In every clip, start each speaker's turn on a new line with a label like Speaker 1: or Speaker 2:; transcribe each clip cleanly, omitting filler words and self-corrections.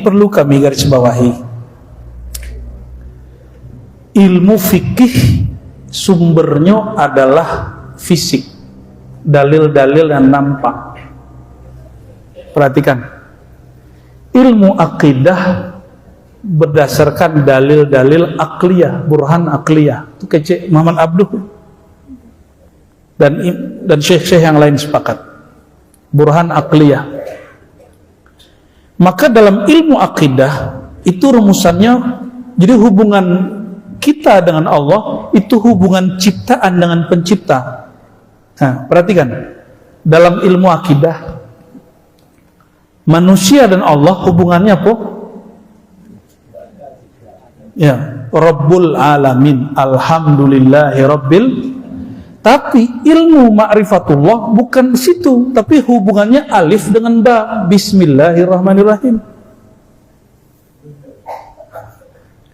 Speaker 1: ini perlu kami garis bawahi. Ilmu fikih sumbernya adalah fisik, dalil-dalil yang nampak. Perhatikan, ilmu akidah berdasarkan dalil-dalil akliyah, burhan akliyah. Itu kecil Muhammad Abduh dan syekh-syekh yang lain sepakat, burhan akliyah. Maka dalam ilmu akidah itu rumusannya, jadi hubungan kita dengan Allah itu hubungan ciptaan dengan pencipta. Nah, perhatikan, dalam ilmu akidah manusia dan Allah hubungannya apa? Ya, Rabbul Alamin, Alhamdulillahi Rabbil. Tapi ilmu ma'rifatullah bukan di situ, tapi hubungannya alif dengan ba, Bismillahirrahmanirrahim.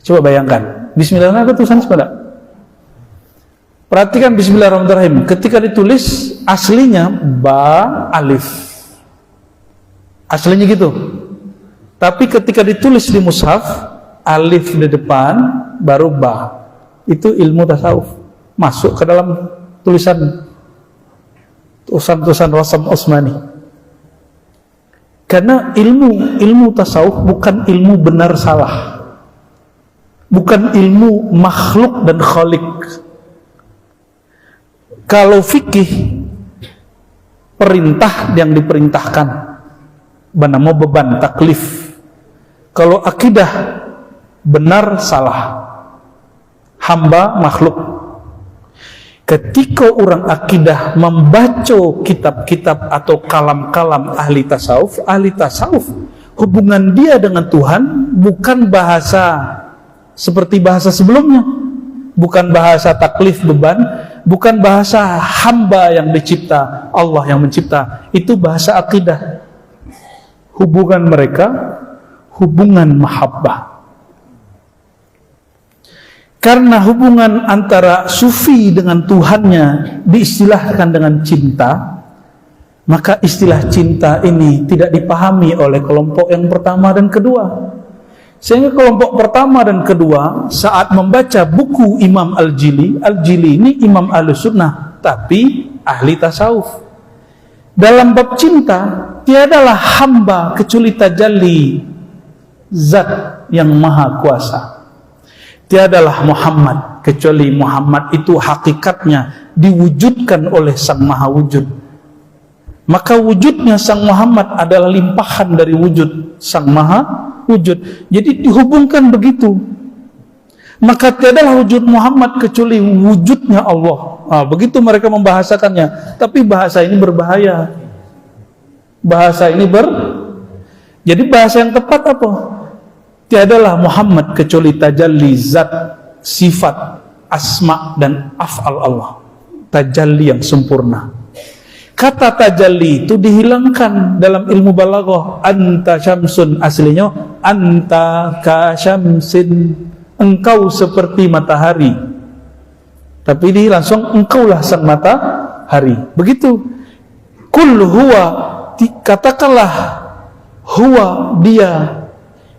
Speaker 1: Coba bayangkan, Bismillahirrahmanirrahim itu tulisan sepada. Perhatikan Bismillahirrahmanirrahim, ketika ditulis aslinya ba alif, aslinya gitu. Tapi ketika ditulis di mushaf, alif di depan baru ba. Itu ilmu tasawuf, masuk ke dalam tulisan Rasam Osmani. Karena ilmu tasawuf bukan ilmu benar salah, bukan ilmu makhluk dan khalik. Kalau fikih, perintah yang diperintahkan, bernama beban, taklif. Kalau akidah, benar salah, hamba makhluk. Ketika orang akidah membaca kitab-kitab atau kalam-kalam ahli tasawuf hubungan dia dengan Tuhan bukan bahasa seperti bahasa sebelumnya, bukan bahasa taklif beban, bukan bahasa hamba yang dicipta, Allah yang mencipta. Itu bahasa akidah. Hubungan mereka hubungan mahabbah. Karena hubungan antara sufi dengan Tuhannya diistilahkan dengan cinta, maka istilah cinta ini tidak dipahami oleh kelompok yang pertama dan kedua. Sehingga kelompok pertama dan kedua saat membaca buku Imam Al-Jili ini Imam Ahlussunnah, tapi ahli tasawuf. Dalam bab cinta, tiadalah hamba kecuali tajalli zat yang maha kuasa. Tiadalah Muhammad kecuali Muhammad itu hakikatnya diwujudkan oleh Sang Maha Wujud. Maka wujudnya Sang Muhammad adalah limpahan dari wujud Sang Maha Wujud. Jadi dihubungkan begitu. Maka tiadalah wujud Muhammad kecuali wujudnya Allah. Begitu mereka membahasakannya. Tapi bahasa ini berbahaya. Jadi bahasa yang tepat apa? Tiadalah Muhammad kecuali tajalli zat, sifat, asma dan af'al Allah. Tajalli yang sempurna. Kata tajalli itu dihilangkan dalam ilmu balaghah. Anta syamsun, aslinya anta ka syamsin, engkau seperti matahari. Tapi ini langsung engkaulah sang matahari. Begitu. Kul huwa, katakanlah huwa,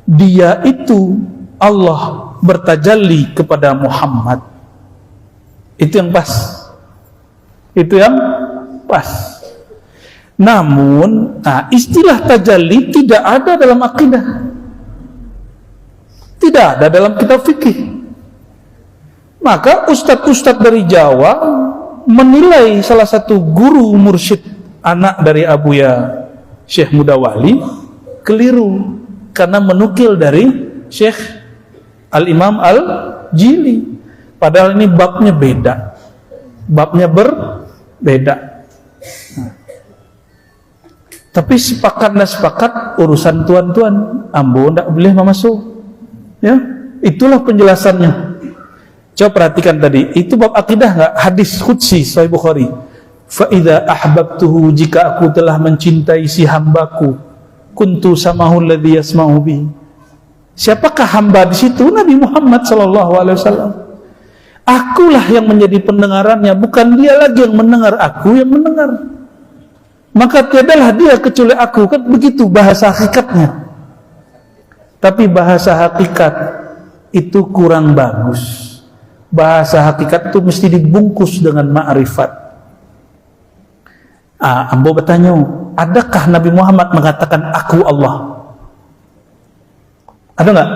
Speaker 1: dia itu Allah bertajalli kepada Muhammad. Itu yang pas. Namun istilah tajalli tidak ada dalam akidah, tidak ada dalam kitab fikih. Maka ustadz-ustadz dari Jawa menilai salah satu guru mursyid anak dari Abuya Syekh Mudawali keliru karena menukil dari Syekh Al-Imam Al-Jili. Padahal ini babnya beda. Babnya berbeda. Tapi sepakat urusan tuan-tuan. Ambo tidak boleh masuk. Ya, itulah penjelasannya. Coba perhatikan tadi. Itu bab akidah enggak? Hadis qudsi Sahih Bukhari. Fa idza ahbabtuhu, jika aku telah mencintai si hambaku, kuntu samahu alladhi yasma'u bi. Siapakah hamba di situ? Nabi Muhammad sallallahu alaihi wasallam. Akulah yang menjadi pendengarannya, bukan dia lagi yang mendengar, aku yang mendengar. Maka tiadalah dia kecuali aku, kan begitu bahasa hakikatnya. Tapi bahasa hakikat itu kurang bagus. Bahasa hakikat itu mesti dibungkus dengan ma'rifat. Ambo bertanya, adakah Nabi Muhammad mengatakan aku Allah? Ada enggak?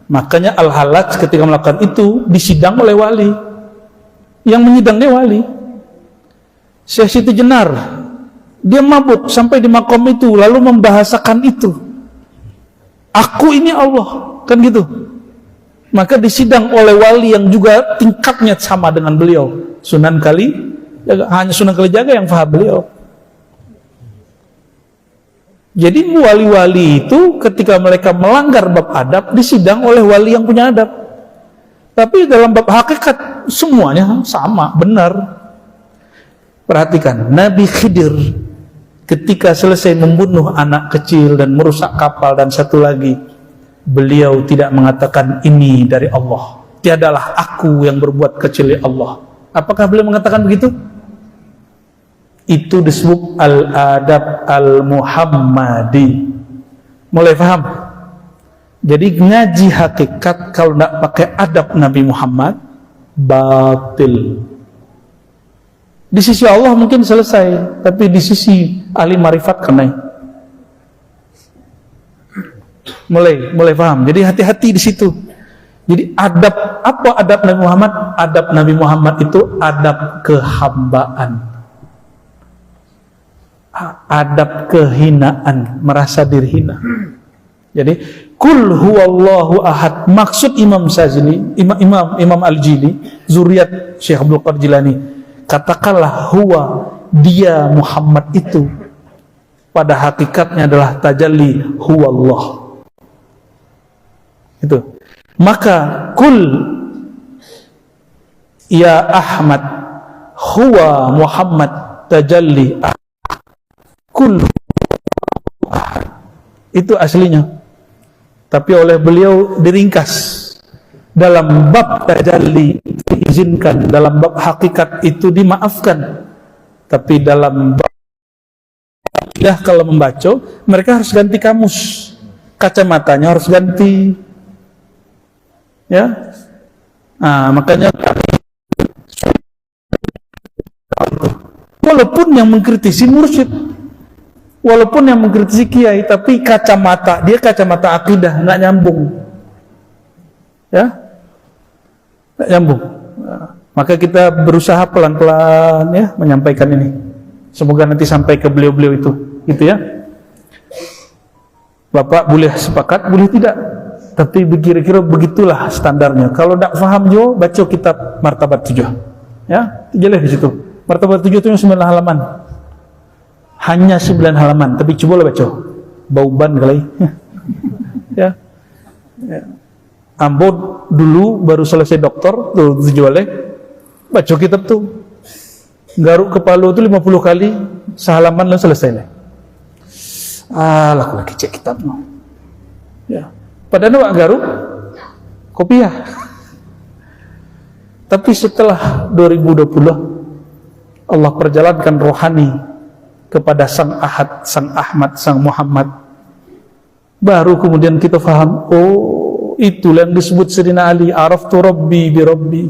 Speaker 1: Makanya Al-Halaj ketika melakukan itu disidang oleh wali. Yang menyidangnya wali. Syekh Siti Jenar, dia mabuk sampai di makom itu lalu membahasakan itu. Aku ini Allah, kan gitu. Maka disidang oleh wali yang juga tingkatnya sama dengan beliau. Sunan Kalijaga, hanya Sunan Kalijaga yang faham beliau. Jadi wali-wali itu ketika mereka melanggar bab adab disidang oleh wali yang punya adab. Tapi dalam bab hakikat semuanya sama, benar. Perhatikan, Nabi Khidir ketika selesai membunuh anak kecil dan merusak kapal dan satu lagi, beliau tidak mengatakan ini dari Allah. Tiadalah aku yang berbuat kecuali Allah. Apakah beliau mengatakan begitu? Itu disebut al-adab al-Muhammadi. Mulai paham? Jadi ngaji hakikat kalau tidak pakai adab Nabi Muhammad, batil. Di sisi Allah mungkin selesai, tapi di sisi ahli marifat kena. Mulai paham. Jadi hati-hati di situ. Jadi adab, apa adab Nabi Muhammad? Adab Nabi Muhammad itu adab kehambaan. Adab kehinaan, merasa diri hina. Jadi kul huwallahu ahad. Maksud Imam Syazili, Imam Al-Jili, zuriat Syekh Abdul Qadir Jilani, katakanlah huwa, dia Muhammad itu pada hakikatnya adalah tajalli huwallah. Itu. Maka kul ya Ahmad huwa Muhammad tajalli kul, itu aslinya. Tapi oleh beliau diringkas. Dalam bab tajalli diizinkan, dalam bab hakikat itu dimaafkan. Tapi dalam bab kalau membaca, mereka harus ganti kamus. Kacamatanya harus ganti. Ya. Makanya walaupun yang mengkritisi mursyid, walaupun yang mengkritisi kiai, tapi kacamata dia kacamata akidah, nggak nyambung, ya, nggak nyambung. Maka kita berusaha pelan-pelan ya menyampaikan ini. Semoga nanti sampai ke beliau-beliau itu, gitu ya. Bapak boleh sepakat, boleh tidak, tapi kira-kira begitulah standarnya. Kalau tidak paham jo, baca kitab Martabat 7, ya, jelas di situ. Martabat 7 itu yang 9 halaman. Hanya 9 halaman, tapi coba baca. Bauban kali. Ya. Ambo dulu baru selesai doktor, tuh jualnya. Baca kitab tuh. Garuk kepala tuh 50 kali, sehalaman lalu selesai. Laku lagi cek kitab no. Ya. Padahal wak garuk kopiah. Tapi setelah 2020 Allah perjalankan rohani kepada Sang Ahad, Sang Ahmad, Sang Muhammad, baru kemudian kita faham, oh itulah yang disebut Sayyidina Ali, araftu rabbi bi rabbi,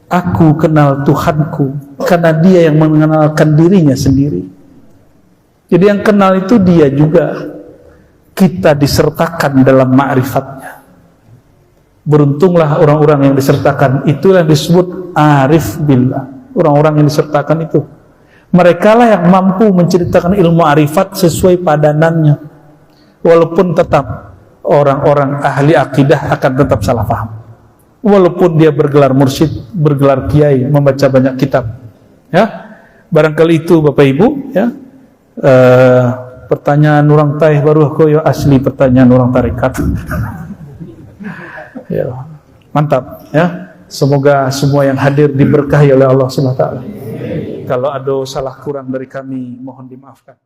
Speaker 1: aku kenal Tuhanku karena dia yang mengenalkan dirinya sendiri. Jadi yang kenal itu dia juga, kita disertakan dalam ma'rifatnya. Beruntunglah orang-orang yang disertakan, itulah yang disebut arif billah. Orang-orang yang disertakan itu, mereka lah yang mampu menceritakan ilmu arifat sesuai padanannya. Walaupun tetap orang-orang ahli akidah akan tetap salah paham. Walaupun dia bergelar mursyid, bergelar kiai, membaca banyak kitab. Ya, barangkali itu Bapak Ibu. Ya, pertanyaan orang Taih baru koyo asli pertanyaan orang tarekat. Ya, mantap. Ya, semoga semua yang hadir diberkahi oleh Allah Subhanahu wa taala. Kalau ada salah kurang dari kami, mohon dimaafkan.